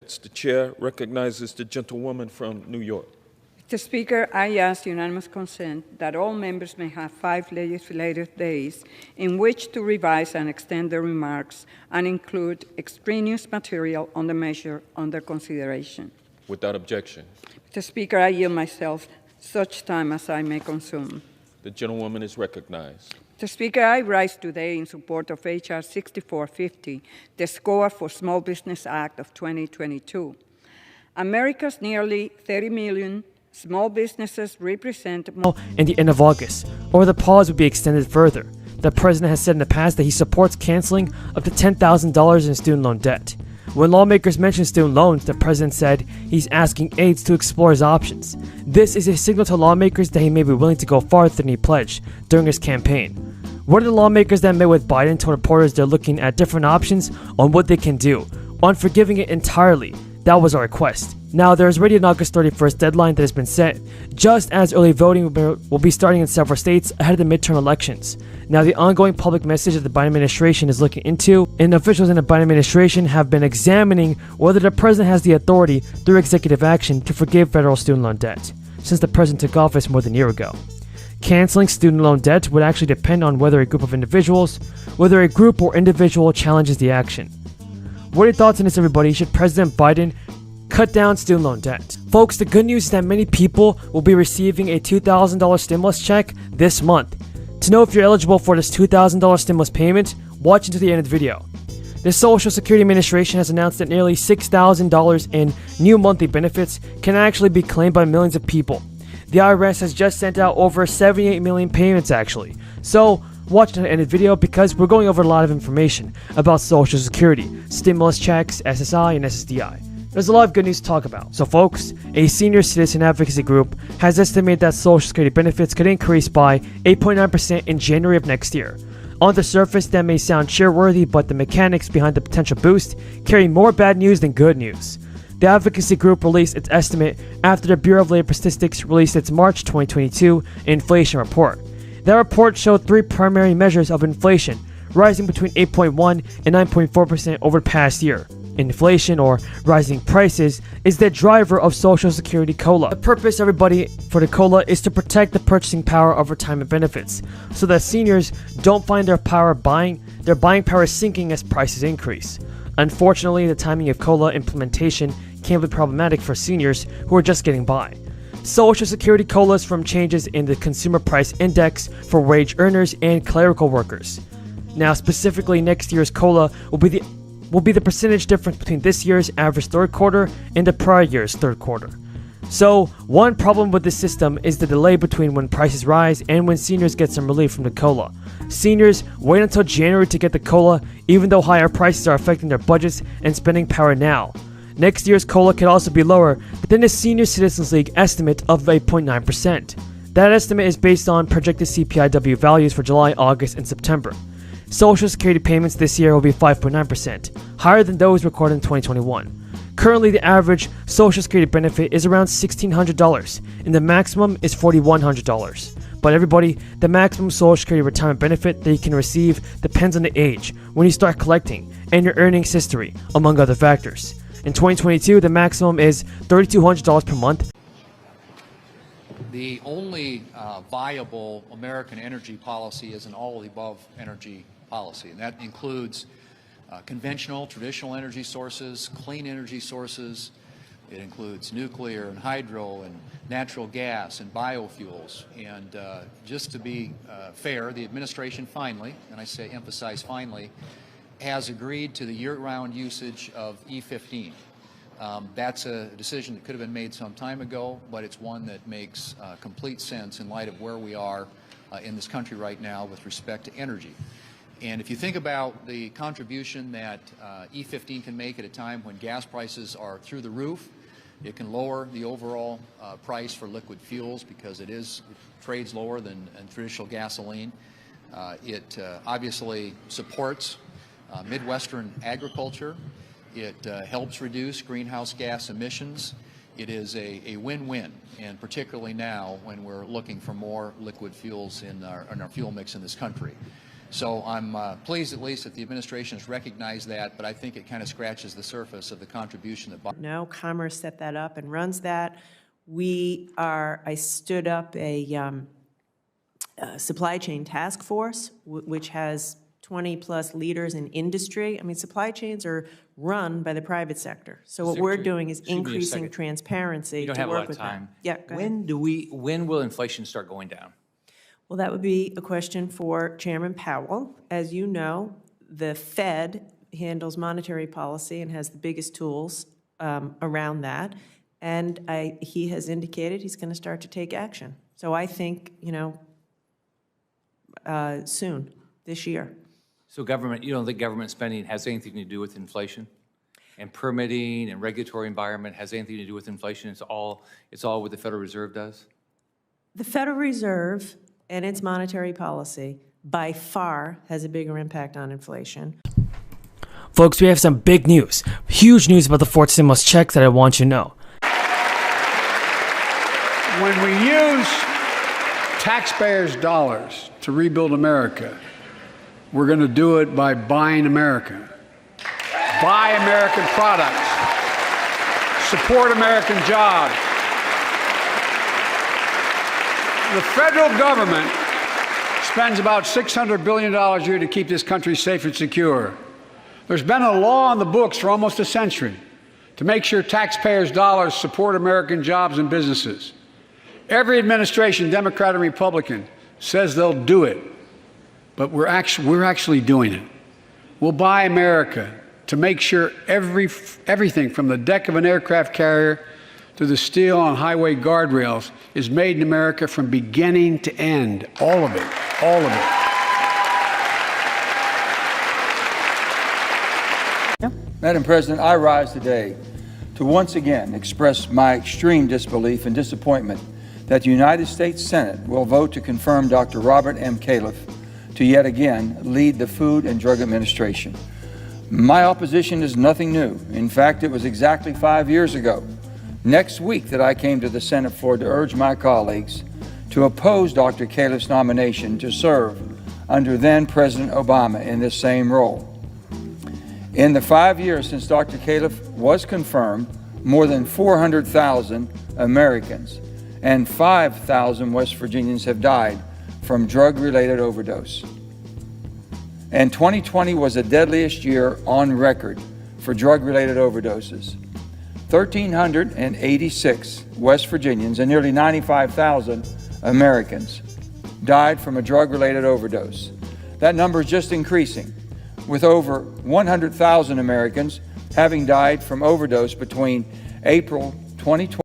The chair recognizes the gentlewoman from New York. Mr. Speaker, I ask unanimous consent that all members may have 5 legislative days in which to revise and extend their remarks and include extraneous material on the measure under consideration. Without objection. Mr. Speaker, I yield myself such time as I may consume. The gentlewoman is recognized. Mr. Speaker, I rise today in support of H.R. 6450, the SCORE for Small Business Act of 2022. America's nearly 30 million small businesses represent more in the end of August, or the pause would be extended further. The president has said in the past that he supports canceling up to $10,000 in student loan debt. When lawmakers mentioned student loans, the president said he's asking aides to explore his options. This is a signal to lawmakers that he may be willing to go farther than he pledged during his campaign. One of the lawmakers that met with Biden told reporters they're looking at different options on what they can do, on forgiving it entirely. That was our request. Now, there is already an August 31st deadline that has been set, just as early voting will be starting in several states ahead of the midterm elections. Now, the ongoing public message that the Biden administration is looking into, and officials in the Biden administration have been examining whether the president has the authority through executive action to forgive federal student loan debt, since the president took office more than a year ago. Canceling student loan debt would actually depend on whether a group of individuals, whether a group or individual challenges the action. What are your thoughts on this, everybody? Should President Biden cut down student loan debt? Folks, the good news is that many people will be receiving a $2,000 stimulus check this month. To know if you're eligible for this $2,000 stimulus payment, watch until the end of the video. The Social Security Administration has announced that nearly $6,000 in new monthly benefits can actually be claimed by millions of people. The IRS has just sent out over 78 million payments actually. So, watch until the end of the video because we're going over a lot of information about Social Security, stimulus checks, SSI, and SSDI. There's a lot of good news to talk about. So folks, a senior citizen advocacy group has estimated that Social Security benefits could increase by 8.9% in January of next year. On the surface, that may sound cheer-worthy, but the mechanics behind the potential boost carry more bad news than good news. The advocacy group released its estimate after the Bureau of Labor Statistics released its March 2022 inflation report. That report showed 3 primary measures of inflation, rising between 8.1% and 9.4% over the past year. Inflation, or rising prices, is the driver of Social Security COLA. The purpose, everybody, for the COLA is to protect the purchasing power of retirement benefits, so that seniors don't find their buying power sinking as prices increase. Unfortunately, the timing of COLA implementation can be problematic for seniors who are just getting by. Social Security COLAs from changes in the Consumer Price Index for wage earners and clerical workers. Now, specifically, next year's COLA will be the percentage difference between this year's average third quarter and the prior year's third quarter. So, one problem with this system is the delay between when prices rise and when seniors get some relief from the COLA. Seniors wait until January to get the COLA, even though higher prices are affecting their budgets and spending power now. Next year's COLA could also be lower than the Senior Citizens League estimate of 8.9%. That estimate is based on projected CPIW values for July, August, and September. Social Security payments this year will be 5.9%, higher than those recorded in 2021. Currently, the average Social Security benefit is around $1,600, and the maximum is $4,100. But everybody, the maximum Social Security retirement benefit that you can receive depends on the age, when you start collecting, and your earnings history, among other factors. In 2022, the maximum is $3,200 per month. The only viable American energy policy is an all-of-the-above energy policy, and that includes conventional, traditional energy sources, clean energy sources. It includes nuclear and hydro and natural gas and biofuels. And just to be fair, the administration finally, and I say emphasize finally, has agreed to the year-round usage of E15. That's a decision that could have been made some time ago, but it's one that makes complete sense in light of where we are in this country right now with respect to energy. And if you think about the contribution that E15 can make at a time when gas prices are through the roof, it can lower the overall price for liquid fuels because it trades lower than traditional gasoline. It obviously supports Midwestern agriculture. It helps reduce greenhouse gas emissions. It is a win-win, and particularly now when we're looking for more liquid fuels in our fuel mix in this country. So I'm pleased at least that the administration has recognized that, but I think it kind of scratches the surface of the contribution that No, Commerce set that up and runs that. I stood up a supply chain task force, which has 20-plus leaders in industry. I mean, supply chains are run by the private sector. So what we're doing is increasing transparency You don't to have a lot work of with them. time. Yeah, go ahead. When will inflation start going down? Well, that would be a question for Chairman Powell. As you know, the Fed handles monetary policy and has the biggest tools around that. And he has indicated he's going to start to take action. So I think, soon, this year. So you don't think government spending has anything to do with inflation? And permitting and regulatory environment has anything to do with inflation? It's all what the Federal Reserve does? The Federal Reserve and its monetary policy by far has a bigger impact on inflation. Folks, we have some big news. Huge news about the fourth stimulus check that I want you to know. When we use taxpayers' dollars to rebuild America, we're going to do it by buying America. Buy American products. Support American jobs. The federal government spends about $600 billion a year to keep this country safe and secure. There's been a law on the books for almost a century to make sure taxpayers' dollars support American jobs and businesses. Every administration, Democrat and Republican, says they'll do it, but we're actually doing it. We'll buy America to make sure everything from the deck of an aircraft carrier to the steel on highway guardrails is made in America from beginning to end. All of it. All of it. Madam President, I rise today to once again express my extreme disbelief and disappointment that the United States Senate will vote to confirm Dr. Robert M. Califf to yet again lead the Food and Drug Administration. My opposition is nothing new. In fact, it was exactly 5 years ago, next week, that I came to the Senate floor to urge my colleagues to oppose Dr. Califf's nomination to serve under then President Obama in this same role. In the 5 years since Dr. Califf was confirmed, more than 400,000 Americans and 5,000 West Virginians have died from drug-related overdose. And 2020 was the deadliest year on record for drug-related overdoses. 1,386 West Virginians and nearly 95,000 Americans died from a drug-related overdose. That number is just increasing, with over 100,000 Americans having died from overdose between April 2020